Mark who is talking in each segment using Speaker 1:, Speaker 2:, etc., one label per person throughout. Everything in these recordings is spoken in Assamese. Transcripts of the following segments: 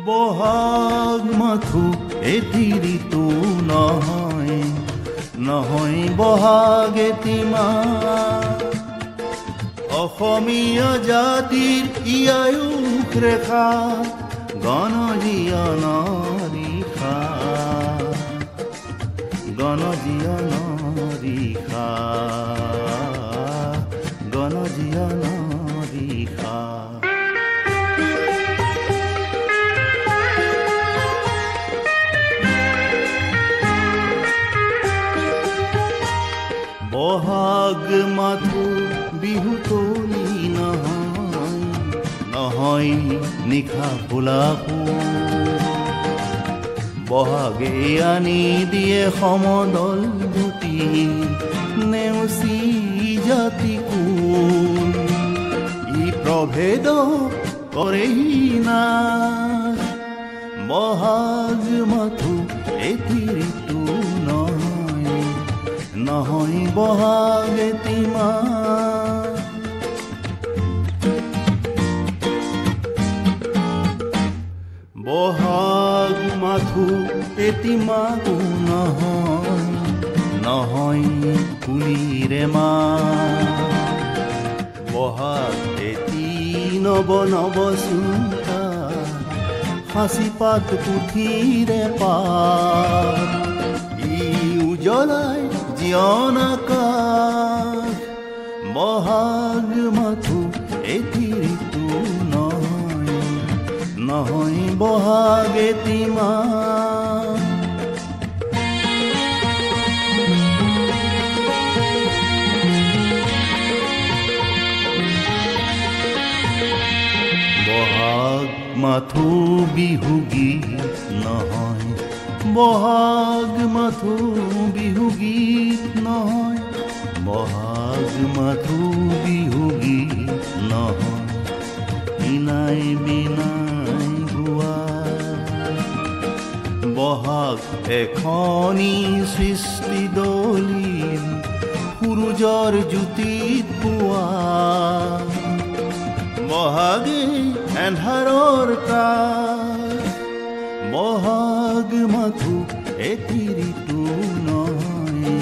Speaker 1: বহাগ মাথো এটি ঋতু নহয়, নহয় বহাগ এটি মাহ। অসমীয়া জাতিৰ ইয়ায়ুস ৰেখা, গণজীয়নৰ ৰিখা, গণজীয়নৰ ৰিখা, গণজীয়নৰ ৰিখা। বহাগ মাথো বিহু তলি নহয়, নহয় নিশা ফুলাকো। বহাগে আনি দিয়ে সমদল ভূতি, নেওচি জাতিকো। ই প্ৰভেদ কৰেহি নাশ, বহাগ মাথো এটি ঋতু নহয়, নহয় বহাগ এটি মাহ। বহাগ মাথো এটি মাহো নহয়, নহয় কুলিৰে মাহ। বহাগ এটি নৱ নৱ চিন্তা, সাঁচি পাত পুথিৰে পাত। ই উজ্বলাই জীৱন আকাশ, বহাগ মাথো এটি ঋতু নহয়, নহয় বহাগ এটি মাহ। বহাগ মাথো বিহু গীত নহয়, বহাগ মাথো বিহু গীত নহয়, বহাগ মাথো বিহু গীত নহয়, বিনাই বিনাই গোৱা। বহাগ এখনি সৃষ্টি দলিল, সূৰুজৰ জ্যোতিত পোৱা। বহাগে এন্ধাৰৰ কাষ, বহাগ মাথো এটি ঋতু নহয়,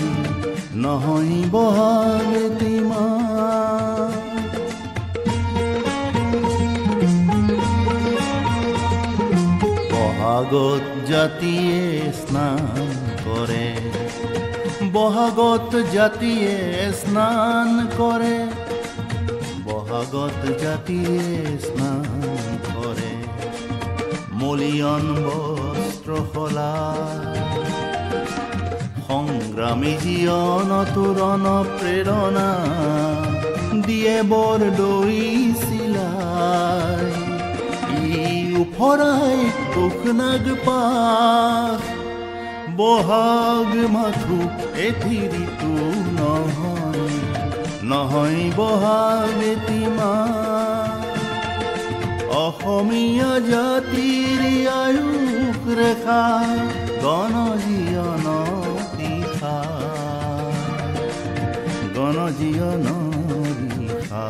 Speaker 1: নহয় বহাগ এটি মাহ। বহাগত জাতিয়ে স্নান কৰে, বহাগত জাতিয়ে স্নান কৰে, বহাগত জাতিয়ে স্নান কৰে। মলিয়ন বস্ত্ৰ সলাই, সংগ্ৰামী জীৱন তোৰণ প্ৰেৰণা, দিয়ে বৰদৈ চিলাই। ই উফৰাই দুখনাগ পাশ, বহাগ মাথো এটি ঋতু নহয়, নহয় বহাগ এটি মাহ। অসমীয়া জাতিৰ আয়ুস ৰেখা, গণজীয়নৰ ৰিখা, গণজীয়নৰ ৰিখা।